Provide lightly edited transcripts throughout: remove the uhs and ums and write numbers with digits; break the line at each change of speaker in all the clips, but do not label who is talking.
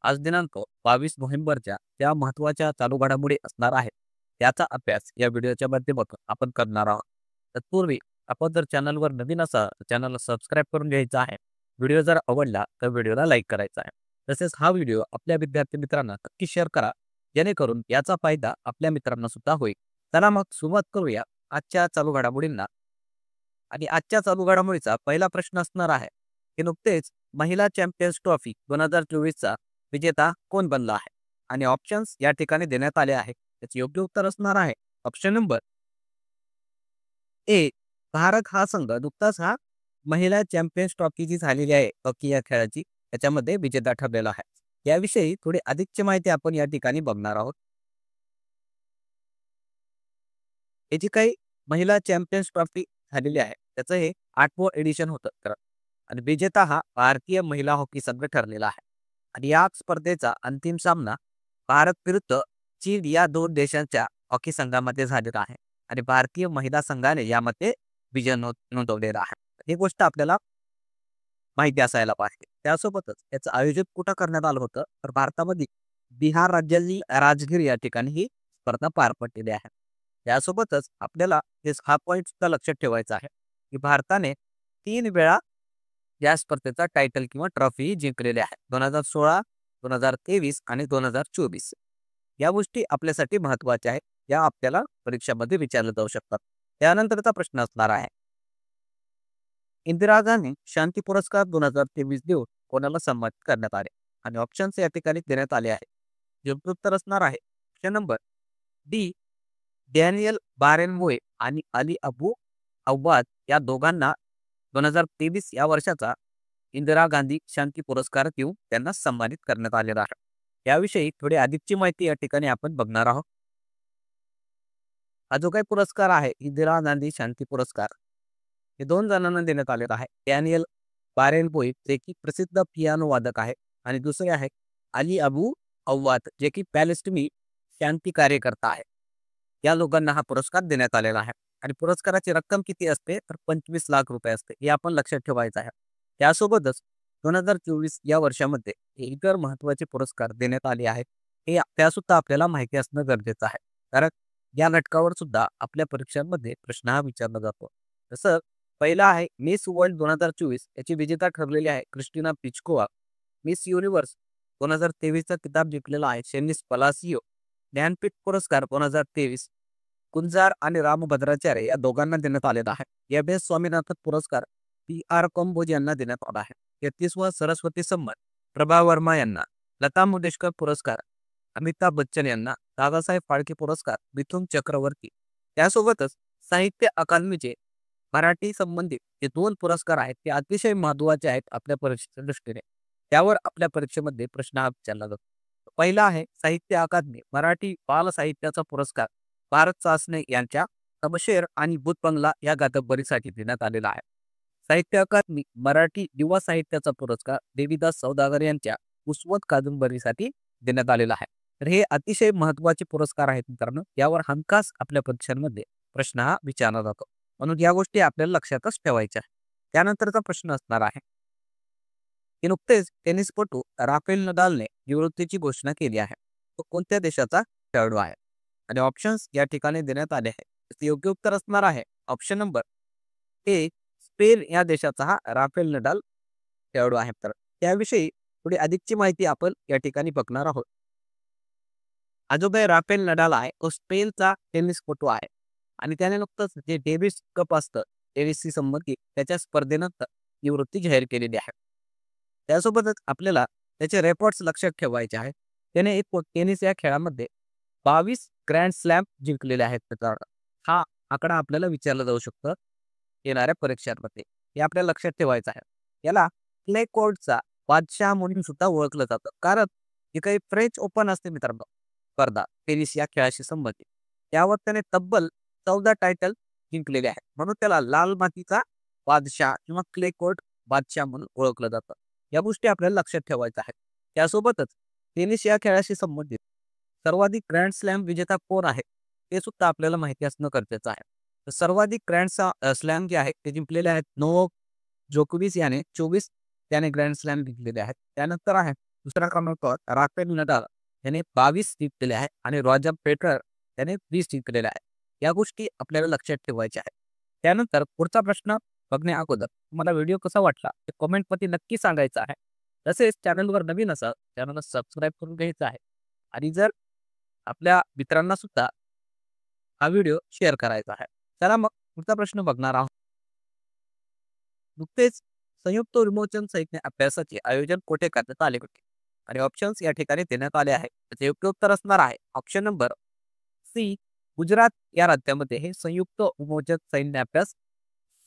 आज दिनांक 22 नोव्हेंबरच्या ज्या महत्त्वाच्या चालू घडामोडी असणार आहेत, त्याचा अभ्यास या व्हिडिओच्या माध्यमातून आपण करणार आहोत. तत्पूर्वी आपण जर चॅनलवर नवीन असाल तर चॅनलला सबस्क्राईब करून घ्यायचं आहे. व्हिडिओ जर आवडला तर व्हिडिओला लाईक करायचा आहे. तसेच हा व्हिडिओ आपल्या विद्यार्थी मित्रांना नक्की शेअर करा, जेणेकरून याचा फायदा आपल्या मित्रांना सुद्धा होईल. चला मग सुरुवात करूया आजच्या चालू घडामोडींना. आणि आजच्या चालू घडामोडीचा पहिला प्रश्न असणार आहे की नुकतेच महिला चॅम्पियन्स ट्रॉफी 2024चा विजेता कोण बनला आहे? आणि ऑप्शन्स या ठिकाणी देण्यात आले आहे. त्याचे योग्य उत्तर असणार आहे ऑप्शन नंबर ए. भारत हा संघ नुकताच महिला चॅम्पियन्स ट्रॉफी जी झालेली आहे हॉकी या खेळाची, त्याच्यामध्ये विजेता ठरलेला आहे. याविषयी थोडी अधिकची माहिती आपण या ठिकाणी बघणार आहोत. हे जी काही महिला चॅम्पियन्स ट्रॉफी झालेली आहे त्याचं हे 8वं एडिशन होतं तर. आणि विजेता हा भारतीय महिला हॉकी संघ ठरलेला आहे. आणि या स्पर्धेचा अंतिम सामना भारत विरुद्ध चीन या दोन देशांच्या हॉकी संघामध्ये झालेला आहे. आणि भारतीय महिला संघाने यामध्ये विजय नोंदवलेला आहे. ही गोष्ट आपल्याला माहिती असायला पाहिजे. त्यासोबतच याचं आयोजित कुठं करण्यात आलं होतं तर भारतामध्ये बिहार राज्यातील राजगीर या ठिकाणी ही स्पर्धा पार पडलेली आहे. यासोबतच आपल्याला हा पॉईंट सुद्धा लक्षात ठेवायचा आहे की भारताने 3 वेळा या स्पर्धेचा टायटल किंवा ट्रॉफी जिंकलेले आहे. 2016, 2023 आणि 2024. या गोष्टी आपल्यासाठी महत्त्वाच्या आहेत. या आपल्याला परीक्षामध्ये विचारले जाऊ शकतात. त्यानंतरचा प्रश्न असणार आहे, इंदिरा गांधी शांती पुरस्कार 2023 देऊन कोणाला सन्मानित करण्यात आले? आणि ऑप्शन्स या ठिकाणी देण्यात आले आहे. योग्य उत्तर असणार आहे ऑप्शन नंबर डी. डॅनियल बारेनमुळे आणि अली अबू अव्वाद या दोघांना 2023 या वर्षाचा इंदिरा गांधी शांती पुरस्कार देऊन त्यांना सन्मानित करण्यात आलेला आहे. याविषयी थोडी अधिकची माहिती या ठिकाणी आपण बघणार आहोत. हा जो काही पुरस्कार आहे इंदिरा गांधी शांती पुरस्कार, हे 2 जणांना देण्यात आलेला आहे. डॅनियल बारेनपोई जे की प्रसिद्ध पियानो वादक आहे आणि दुसरे आहे अली अबू अव्वाद जे की पॅलेस्टिनी शांती कार्यकर्ता आहे. या लोकांना हा पुरस्कार देण्यात आलेला आहे. आणि पुरस्काराची रक्कम किती असते तर 25 लाख रुपये असते. हे आपण लक्षात ठेवायचं आहे. त्यासोबतच 2024 या वर्षामध्ये इतर महत्त्वाचे पुरस्कार देण्यात आले आहेत. हे त्यासुद्धा आपल्याला माहिती असणं गरजेचं आहे. कारण या घटकावर सुद्धा आपल्या परीक्षांमध्ये प्रश्न हा विचारला जातो. तसं पहिला आहे मिस वर्ल्ड 2024 याची विजेता ठरलेली आहे क्रिस्टिना पिचकोवा. मिस युनिव्हर्स 2023चा किताब जिंकलेला आहे शेनिस पलासियो. ज्ञानपीठ पुरस्कार 2023 गुंजार आणि रामभद्राचार्य या दोघांना देण्यात आलेला आहे. एम.एस. स्वामीनाथन पुरस्कार पी.आर. कंबोज यांना देण्यात आला आहे. 33वा सरस्वती सन्मान प्रभा वर्मा यांना. लता मंगेशकर पुरस्कार अमिताभ बच्चन यांना. दादासाहेब फाळके पुरस्कार मिथुन चक्रवर्ती. त्यासोबतच साहित्य अकादमीचे मराठी संबंधित जे 2 पुरस्कार आहेत ते अतिशय महत्त्वाचे आहेत आपल्या परीक्षेच्या दृष्टीने. त्यावर आपल्या परीक्षेमध्ये प्रश्न हा विचारला जातो. पहिला आहे साहित्य अकादमी मराठी बाल साहित्याचा पुरस्कार भारत सासने यांच्या तमशेर आणि भूतबंगला या कादंबरीसाठी देण्यात आलेला आहे. साहित्य अकादमी मराठी युवा साहित्याचा पुरस्कार देवीदास सौदागर यांच्या उस्वत कादंबरीसाठी देण्यात आलेला आहे. तर हे अतिशय महत्त्वाचे पुरस्कार आहेत मित्रांनो. यावर हमखास आपल्या परीक्षांमध्ये प्रश्न हा विचारला जातो. म्हणून या गोष्टी आपल्याला लक्षातच ठेवायच्या. त्यानंतरचा प्रश्न असणार आहे की नुकतेच टेनिसपटू राफेल नदालने निवृत्तीची घोषणा केली आहे. तो कोणत्या देशाचा खेळाडू आहे? आणि ऑप्शन्स या ठिकाणी देण्यात आले आहे. त्याचे योग्य उत्तर असणार आहे ऑप्शन नंबर ए. स्पेन या देशाचा हा राफेल नडाल खेळाडू आहे. तर त्याविषयी थोडी अधिकची माहिती आपण या ठिकाणी बघणार आहोत. हा जो काही राफेल नडाल आहे तो स्पेनचा टेनिसपटू आहे. आणि त्याने नुकतंच जे डेव्हिस कप असतं डेव्हिसशी संबंधित त्याच्या स्पर्धेनंतर निवृत्ती जाहीर केलेली आहे. त्यासोबतच आपल्याला त्याचे रेकॉर्ड्स लक्षात ठेवायचे आहेत. त्याने एक टेनिस या खेळामध्ये 22 ग्रँड स्लॅम जिंकलेले आहेत मित्रांनो. हा आकडा आपल्याला विचारला जाऊ शकतं येणाऱ्या परीक्षांमध्ये. हे आपल्याला लक्षात ठेवायचं आहे. याला क्ले कोर्टचा बादशाह म्हणून सुद्धा ओळखलं जातं. कारण जे काही फ्रेंच ओपन असते मित्रांनो स्पर्धा टेनिस या खेळाशी संबंधित, त्यावर त्याने तब्बल 14 टायटल जिंकलेले आहेत. म्हणून त्याला लाल मातीचा बादशाह किंवा क्ले कोर्ट बादशाह म्हणून ओळखलं जातं. या गोष्टी आपल्याला लक्षात ठेवायच्या आहेत. त्यासोबतच टेनिस या खेळाशी संबंधित सर्वाधिक ग्रँड स्लॅम विजेता कोण आहे ते सुद्धा आपल्याला माहिती असणं गरजेचं आहे. तर सर्वाधिक ग्रँड स्लॅम जे आहेत ते जिंकलेले आहेत नोवाक जोकोविच याने 24 त्याने ग्रँड स्लॅम जिंकलेले आहेत. त्यानंतर आहे दुसऱ्या क्रमांकावर राफेल नडाल याने 22 जिंकलेले आहे आणि रॉजर फेडरर याने 20 जिंकलेले आहे. या गोष्टी आपल्याला लक्षात ठेवायच्या आहेत. त्यानंतर पुढचा प्रश्न बघण्या अगोदर तुम्हाला व्हिडिओ कसा वाटला ते कमेंटमध्ये नक्की सांगायचं आहे. तसेच चॅनलवर नवीन असाल चॅनलला सबस्क्राईब करून घ्यायचं आहे आणि जर आपल्या मित्रांना सुद्धा हा व्हिडिओ शेअर करायचा आहे. चला मग पुढचा प्रश्न बघणार आहोत. नुकतेच संयुक्त विमोचन सैन्य अभ्यासाचे आयोजन कुठे करण्यात आले होते आणि ऑप्शन्स या ठिकाणी देण्यात आले आहे. त्याचे योग्य उत्तर असणार आहे ऑप्शन नंबर सी, गुजरात या राज्यामध्ये हे संयुक्त विमोचन सैन्य अभ्यास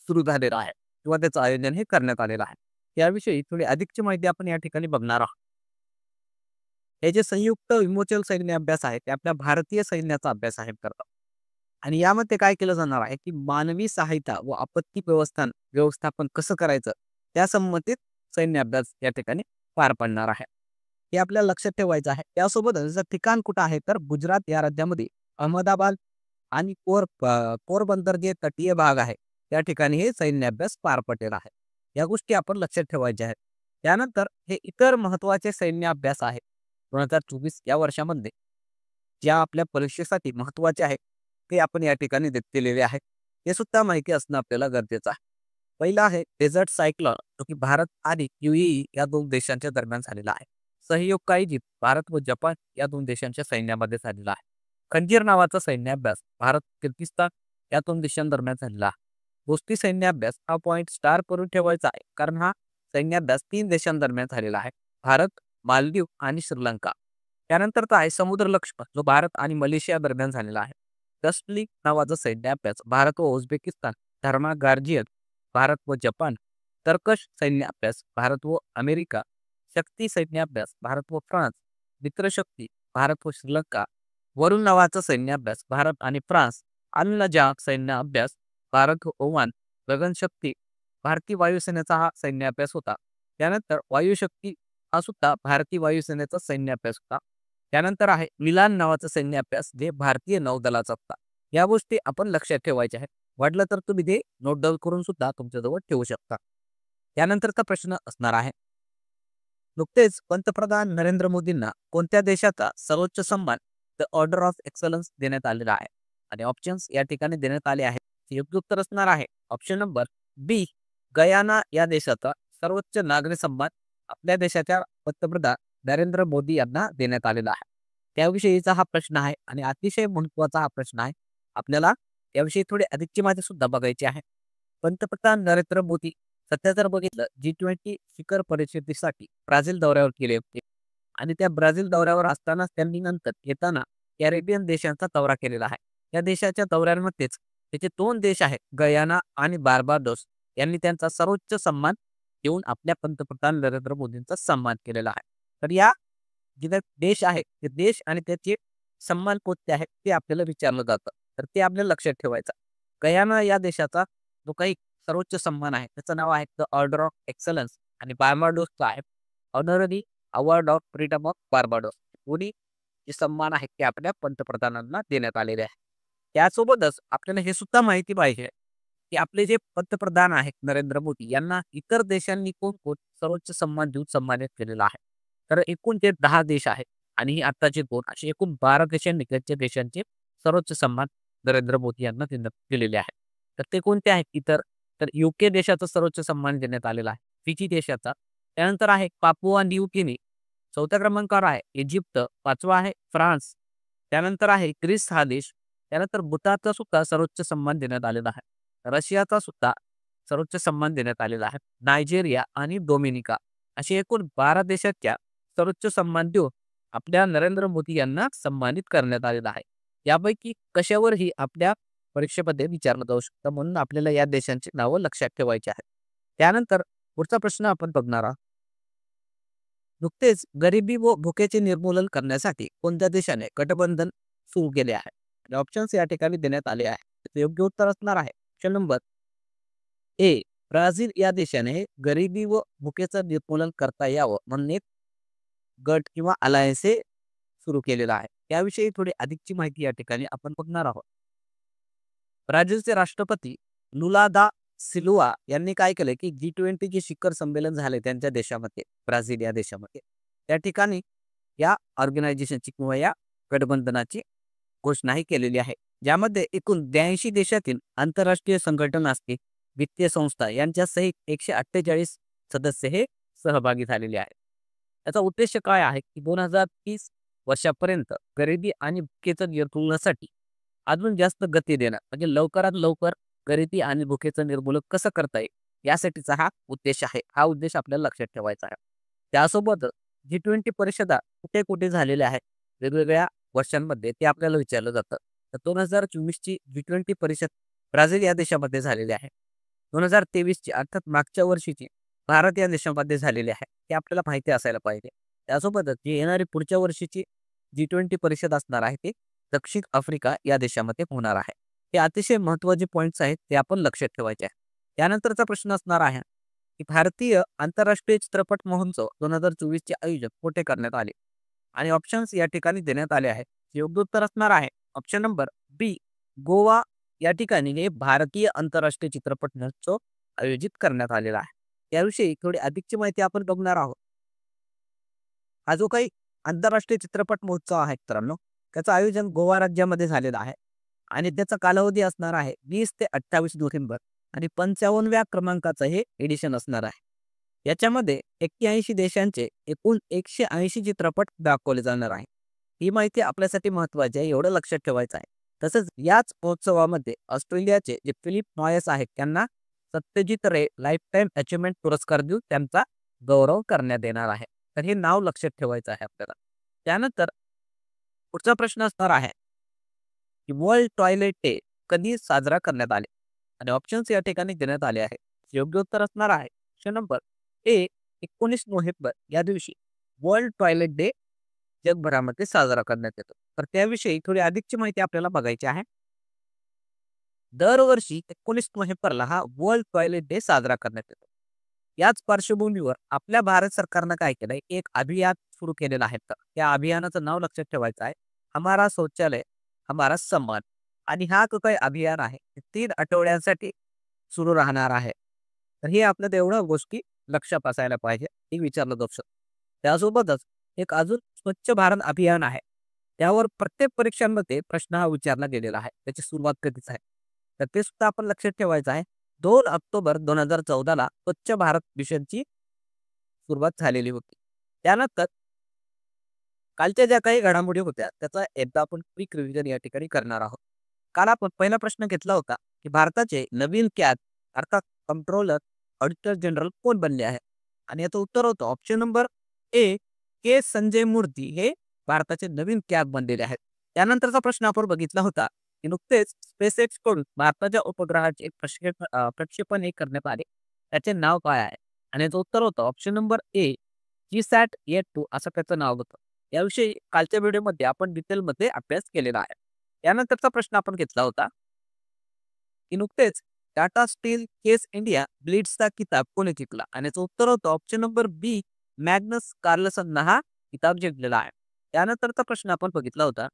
सुरू झालेला आहे किंवा त्याचं आयोजन हे करण्यात आलेलं आहे. याविषयी थोडी अधिकची माहिती आपण या ठिकाणी बघणार आहोत. हे जे संयुक्त विमोचन सैन्य अभ्यास आहे ते आपल्या भारतीय सैन्याचा अभ्यास आहे करतात आणि यामध्ये काय केलं जाणार आहे की मानवी सहायता व आपत्ती व्यवस्थापन कसं करायचं त्या संबंधित सैन्य अभ्यास या ठिकाणी पार पडणार आहे. हे आपल्याला लक्षात ठेवायचं आहे. त्यासोबतच याचं ठिकाण कुठं आहे तर गुजरात या राज्यामध्ये अहमदाबाद आणि पोरबंदर जे तटीय भाग आहे त्या ठिकाणी हे सैन्य अभ्यास पार पडलेला आहे. या गोष्टी आपण लक्षात ठेवायच्या आहेत. त्यानंतर हे इतर महत्त्वाचे सैन्य अभ्यास आहेत 2024 या वर्षामध्ये ज्या आपल्या परीक्षेसाठी महत्त्वाचे आहेत ते आपण या ठिकाणी दिलेले आहेत. हे सुद्धा माहिती असणं आपल्याला गरजेचं आहे. पहिला आहे डेझर्ट सायक्लोन जो की भारत आणि UAE या दोन देशांच्या दरम्यान झालेला आहे. सहयोगकाई जीत भारत व जपान या दोन देशांच्या सैन्यामध्ये झालेला आहे. खंजीर नावाचा सैन्य अभ्यास भारत किर्गिस्तान या दोन देशांदरम्यान झालेला आहे. गोष्टी सैन्य अभ्यास हा पॉईंट स्टार करून ठेवायचा आहे कारण हा सैन्य अभ्यास 3 देशांदरम्यान झालेला आहे. भारत, मालदीव आणि श्रीलंका. त्यानंतरचा आहे समुद्र लक्ष्मण जो भारत आणि मलेशिया दरम्यान झालेला आहे. दस्टलिक नावाचा सैन्य अभ्यास भारत व उझबेकिस्तान, धर्मा गार्जियन भारत व जपान, तर्कश सैन्य अभ्यास भारत व अमेरिका, शक्ती सैन्य अभ्यास भारत व फ्रान्स, मित्रशक्ती भारत व श्रीलंका, वरुण नावाचा सैन्य अभ्यास भारत आणि फ्रान्स, अल नजाक सैन्य अभ्यास भारत व ओमान, गगनशक्ती भारतीय वायुसेनेचा हा सैन्य अभ्यास होता. त्यानंतर वायुशक्ती हा सुद्धा भारतीय वायुसेनेचा सैन्य अभ्यास होता. त्यानंतर आहे मिलान नावाचा सैन्य अभ्यास जे भारतीय नौदलाचा होता. या गोष्टी आपण लक्षात ठेवायच्या आहेत. वाटलं तर तुम्ही ते नोट डाऊन करून सुद्धा तुमच्याजवळ ठेवू शकता. त्यानंतरचा प्रश्न असणार आहे नुकतेच पंतप्रधान नरेंद्र मोदींना कोणत्या देशाचा सर्वोच्च सन्मान द ऑर्डर ऑफ एक्सलन्स देण्यात आलेला आहे आणि ऑप्शन्स या ठिकाणी देण्यात आले आहेत. योग्य उत्तर असणार आहे ऑप्शन नंबर बी, गयाना या देशाचा सर्वोच्च नागरी सन्मान आपल्या देशाच्या पंतप्रधान नरेंद्र मोदी यांना देण्यात आलेला आहे. त्याविषयीचा हा प्रश्न आहे आणि अतिशय महत्त्वाचा हा प्रश्न आहे. आपल्याला याविषयी थोडी अधिकची माहिती सुद्धा बघायची आहे. पंतप्रधान नरेंद्र मोदी सध्या जर बघितलं G20 शिखर परिषदेसाठी ब्राझील दौऱ्यावर गेले होते आणि त्या ब्राझील दौऱ्यावर असतानाच त्यांनी नंतर येताना कॅरेबियन देशांचा दौरा केलेला आहे. या देशाच्या दौऱ्यांमध्येच त्याचे 2 देश आहेत गयाना आणि बार्बाडोस यांनी त्यांचा सर्वोच्च सन्मान देऊन आपल्या पंतप्रधान नरेंद्र मोदींचा सन्मान केलेला आहे. तर या जे देश आहेत ते देश आणि त्याचे सन्मान कोणते आहेत ते आपल्याला विचारलं जातं. तर ते आपल्याला लक्षात ठेवायचं. गयाना या देशाचा जो काही सर्वोच्च सन्मान आहे त्याचं नाव आहे द ऑर्डर ऑफ एक्सलन्स आणि बार्बाडोसचा आहे honorary award of freedom of Barbados. दोन्ही जे सन्मान आहेत ते आपल्या पंतप्रधानांना देण्यात आलेले आहे. त्यासोबतच आपल्याला हे सुद्धा माहिती पाहिजे की आपले जे पंतप्रधान आहेत नरेंद्र मोदी यांना इतर देशांनी कोण सर्वोच्च सन्मान देऊन सन्मानित केलेला आहे. तर एकूण ते 10 देश आहेत आणि ही आत्ताचे 2 असे एकूण 12 देशांच्या देशांचे सर्वोच्च सन्मान नरेंद्र मोदी यांना दिलेले आहेत. तर ते कोणते आहेत इतर तर UK देशाचा सर्वोच्च सन्मान देण्यात आलेला आहे. फिजी देशाचा. त्यानंतर आहे पापुआ न्यू गिनी. 4थ्या क्रमांकावर आहे इजिप्त. 5वा आहे फ्रान्स. त्यानंतर आहे ग्रीस हा देश. त्यानंतर भूतानचा सुद्धा सर्वोच्च सन्मान देण्यात आलेला आहे. रशियाचा सुद्धा सर्वोच्च सन्मान देण्यात आलेला आहे. नायजेरिया आणि डोमिनिका असे एकूण 12 देशाच्या सर्वोच्च सन्मान देऊन आपल्या नरेंद्र मोदी यांना सन्मानित करण्यात आलेला आहे. यापैकी कशावरही आपल्या परीक्षेमध्ये विचारलं जाऊ शकतं म्हणून आपल्याला या देशांची नावं लक्षात ठेवायची आहेत. त्यानंतर पुढचा प्रश्न आपण बघणार आहोत. नुकतेच गरिबी व भुकेचे निर्मूलन करण्यासाठी कोणत्या देशाने गठबंधन सुरू केले आहे? ऑप्शन्स या ठिकाणी देण्यात आले आहे. योग्य उत्तर असणार आहे ऑप्शन नंबर ए, ब्राझील या देशाने गरिबी व भुकेचं निर्मूलन करता यावं म्हणून एक गट किंवा अलायन्स सुरू केलेला आहे. याविषयी थोडी अधिकची माहिती या ठिकाणी आपण बघणार आहोत. ब्राझीलचे राष्ट्रपती लुला दा सिल्वा यांनी काय केलं की G20 जे शिखर संमेलन झाले त्यांच्या देशामध्ये ब्राझील या देशामध्ये त्या ठिकाणी या ऑर्गनायझेशनची किंवा या गठबंधनाची घोषणाही केलेली आहे, ज्यामध्ये एकूण 82 देशातील आंतरराष्ट्रीय संघटना असतील, वित्तीय संस्था यांच्या सहित 148 सदस्य हे सहभागी झालेले आहेत. याचा उद्देश काय आहे की 2030 वर्षापर्यंत गरिबी आणि भुकेचं निर्मूलनासाठी अजून जास्त गती देणं, म्हणजे लवकरात लवकर गरिबी आणि भुकेचं निर्मूलन कसं करता येईल यासाठीचा हा उद्देश आहे. हा उद्देश आपल्याला लक्षात ठेवायचा आहे. त्यासोबतच G20 परिषदा कुठे कुठे झालेल्या आहेत वेगवेगळ्या वर्षांमध्ये ते आपल्याला विचारलं जातं. तर 2024 ची G20 परिषद ब्राझील या देशामध्ये झालेली आहे. 2023 ची अर्थात मागच्या वर्षीची भारत या देशामध्ये झालेली आहे. हे आपल्याला माहिती असायला पाहिजे. त्यासोबतच जी येणारी पुढच्या वर्षीची G20 परिषद असणार आहे ती दक्षिण आफ्रिका या देशामध्ये होणार आहे. हे अतिशय महत्त्वाचे पॉईंट्स आहेत, ते आपण लक्षात ठेवायचे आहे. त्यानंतरचा प्रश्न असणार आहे की भारतीय आंतरराष्ट्रीय चित्रपट महोत्सव 2024 चे आयोजन कुठे करण्यात आले आणि ऑप्शन्स या ठिकाणी देण्यात आले आहेत. योग्य उत्तर असणार आहे ऑप्शन नंबर बी, गोवा या ठिकाणी हे भारतीय आंतरराष्ट्रीय चित्रपट महोत्सव आयोजित करण्यात आलेला आहे. याविषयी थोडी अधिकची माहिती आपण बघणार आहोत. हा जो काही आंतरराष्ट्रीय चित्रपट महोत्सव आहे मित्रांनो, त्याचं आयोजन गोवा राज्यामध्ये झालेलं आहे आणि त्याचा कालावधी असणार आहे 20 ते 28 नोव्हेंबर आणि 55व्या क्रमांकाचं हे एडिशन असणार आहे. याच्यामध्ये 81 देशांचे एकूण 180 चित्रपट दाखवले जाणार आहे. ही माहिती आपल्यासाठी महत्त्वाची आहे, एवढं लक्षात ठेवायचं आहे. तसंच याच महोत्सवामध्ये ऑस्ट्रेलियाचे जे फिलिप नॉयस आहेत त्यांना सत्यजित रे लाईफ टाईम अचिव्हमेंट पुरस्कार देऊन त्यांचा गौरव करण्यात येणार आहे. तर हे नाव लक्षात ठेवायचं आहे आपल्याला. त्यानंतर पुढचा प्रश्न असणार आहे की वर्ल्ड टॉयलेट डे कधी साजरा करण्यात आले आणि ऑप्शन्स या ठिकाणी देण्यात आले आहेत. योग्य उत्तर असणार आहे ऑप्शन नंबर ए, 19 नोव्हेंबर या दिवशी वर्ल्ड टॉयलेट डे जगभरामध्ये साजरा करण्यात येतो. तर त्याविषयी थोडी अधिकची माहिती आपल्याला बघायची आहे. दरवर्षी 19 नोव्हेंबरला हा वर्ल्ड टॉयलेट डे साजरा करण्यात येतो. याच पार्श्वभूमीवर आपल्या भारत सरकारनं काय केलंय, एक अभियान सुरू केलेलं आहे. तर या अभियानाचं नाव लक्षात ठेवायचं आहे, हमारा शौचालय हमारा सम्मान. आणि हा जो काही अभियान आहे 3 आठवड्यांसाठी सुरू राहणार आहे. तर हे आपल्या तेवढ्या गोष्टी लक्षात असायला पाहिजे, हे विचारलं जाऊ शकतं. त्यासोबतच एक अजून स्वच्छ भारत अभियान आहे, त्यावर प्रत्येक परीक्षांमध्ये प्रश्न हा विचारला गेलेला आहे. त्याची सुरुवात कधीच आहे तर ते सुद्धा आपण लक्षात ठेवायचं आहे. 2 ऑक्टोबर 2014ला स्वच्छ भारत मिशनची सुरुवात झालेली होती. त्यानंतर कालच्या ज्या काही घडामोडी होत्या त्याचा एकदा आपण क्विक रिव्हिजन या ठिकाणी करणार आहोत. काल आपण पहिला प्रश्न घेतला होता की भारताचे नवीन कॅग अर्थात कंट्रोलर ऑडिटर जनरल कोण बनले आहे आणि याचं उत्तर होतं ऑप्शन नंबर ए, के संजय मूर्ती हे भारताचे नवीन कॅग बनलेले आहेत. त्यानंतरचा प्रश्न आपण बघितला होता की नुकतेच स्पेसएक्स कडून भारताच्या उपग्रहाचे एक प्रक्षेपण हे करण्यात आले, त्याचे नाव काय आहे आणि याचं उत्तर होतं ऑप्शन नंबर ए, GSAT-A2 असं त्याचं नाव होतं. याविषयी कालच्या व्हिडिओमध्ये आपण डिटेलमध्ये अभ्यास केलेला आहे. त्यानंतरचा प्रश्न आपण घेतला होता की नुकतेच टाटा स्टील केस इंडिया ब्लिट्सचा किताब कोणी जिंकला आणि याचं उत्तर होतं ऑप्शन नंबर बी, मॅग्नस कार्लसन हा किताब जिंकलेला आहे. त्यानंतरचा प्रश्न आपण बघितला होता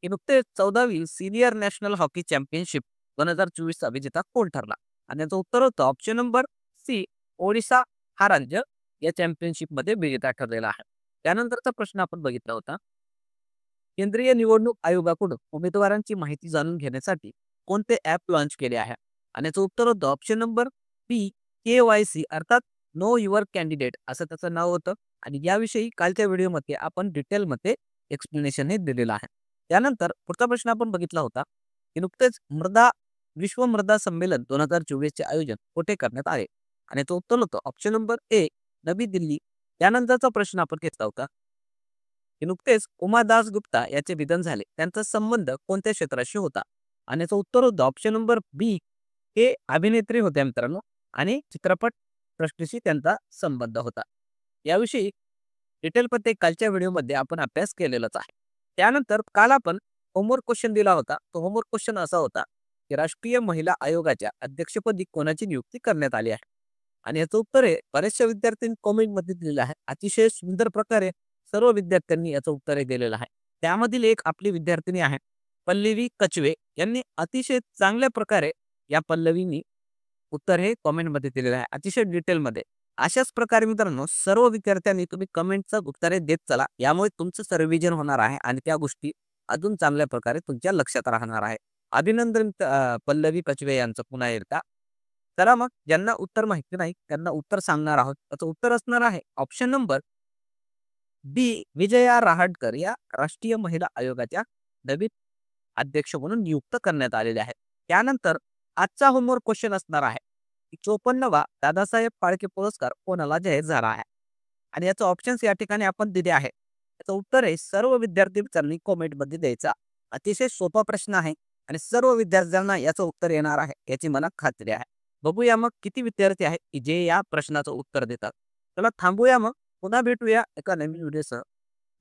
की नुकतेच 14वी सिनियर नॅशनल हॉकी चॅम्पियनशिप 2024 चा विजेता कोण ठरला आणि याचं उत्तर होतं ऑप्शन नंबर सी, ओडिशा हा राज्य या चॅम्पियनशिपमध्ये विजेता ठरलेला आहे. त्यानंतरचा प्रश्न आपण बघितला होता केंद्रीय निवडणूक आयोगाकडून उमेदवारांची माहिती जाणून घेण्यासाठी कोणते ॲप लॉन्च केले आहे आणि याचं उत्तर होतं ऑप्शन नंबर बी, KYC अर्थात नो युअर कॅन्डिडेट असं त्याचं नाव होतं आणि याविषयी कालच्या व्हिडिओमध्ये आपण डिटेलमध्ये एक्सप्लेनेशन हे दिलेलं आहे. त्यानंतर पुढचा प्रश्न आपण बघितला होता की नुकतेच विश्व मृदा संमेलन 2024 चे आयोजन कुठे करण्यात आले आणि याचं उत्तर होतं ऑप्शन नंबर ए, नवी दिल्ली. त्यानंतरचा प्रश्न आपण घेतला होता की नुकतेच उमादास गुप्ता याचे निधन झाले, त्यांचा संबंध कोणत्या क्षेत्राशी होता आणि याचं उत्तर होतं ऑप्शन नंबर बी, हे अभिनेत्री होत्या मित्रांनो आणि चित्रपट सृष्टीशी त्यांचा संबंध होता. याविषयी डिटेलमध्ये कालच्या व्हिडिओमध्ये आपण अभ्यास केलेलाच आहे. त्यानंतर काल आपण होमवर्क क्वेश्चन दिला होता. तो होमवर्क क्वेश्चन असा होता की राष्ट्रीय महिला आयोगाच्या अध्यक्षपदी कोणाची नियुक्ती करण्यात आली आहे आणि याचं उत्तर आहे बऱ्याचशा विद्यार्थ्यांनी कॉमेंटमध्ये दिलेलं आहे. अतिशय सुंदर प्रकारे सर्व विद्यार्थ्यांनी याचं उत्तर दिलेलं आहे. त्यामधील एक आपली विद्यार्थिनी आहे पल्लवी कचवे, यांनी अतिशय चांगल्या प्रकारे या पल्लवींनी उत्तर हे कॉमेंटमध्ये दिलेलं आहे, अतिशय डिटेलमध्ये. अशाच प्रकारे मित्रांनो सर्व विद्यार्थ्यांनी तुम्ही कमेंटचं उत्तरे देत चला. यामुळे तुमचं रिव्हिजन होणार आहे आणि त्या गोष्टी अजून चांगल्या प्रकारे तुमच्या लक्षात राहणार आहे. अभिनंदन पल्लवी पचवे यांचं पुन्हा एकदा. चला मग ज्यांना उत्तर माहिती नाही त्यांना उत्तर सांगणार आहोत. त्याचं उत्तर असणार आहे ऑप्शन नंबर बी. विजया रहाटकर या राष्ट्रीय महिला आयोगाच्या नवीन अध्यक्ष म्हणून नियुक्त करण्यात आलेले आहेत. त्यानंतर आजचा होमवर्क क्वेश्चन असणार आहे 54वा दादासाहेब फाळके पुरस्कार कोणाला जाहीर झाला आहे आणि याचं ऑप्शन्स या ठिकाणी आपण दिले आहे. याचं उत्तर आहे सर्व विद्यार्थी मित्रांनी कॉमेंटमध्ये द्यायचा. अतिशय सोपा प्रश्न आहे आणि सर्व विद्यार्थ्यांना याचं उत्तर येणार आहे याची मला खात्री आहे. बघूया मग किती विद्यार्थी आहेत की जे या प्रश्नाचं उत्तर देतात. चला थांबूया मग पुन्हा भेटूया एका नवीन व्हिडिओसह.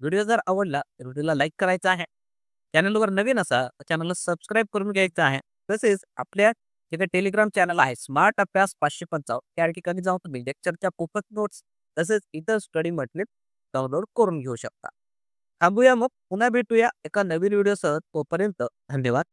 व्हिडिओ जर आवडला तर व्हिडिओला लाईक करायचा आहे. चॅनलवर नवीन असा चॅनलला सबस्क्राईब करून घ्यायचं आहे. तसेच आपल्या तिथे टेलिग्राम चॅनल आहे स्मार्ट अभ्यास 555 त्या ठिकाणी जाऊन तुम्ही लेक्चरच्या पोपट नोट्स तसेच इतर स्टडी मटेरियल डाउनलोड करून घेऊ शकता. थांबूया मग पुन्हा भेटूया एका नवीन व्हिडिओसह. तोपर्यंत धन्यवाद.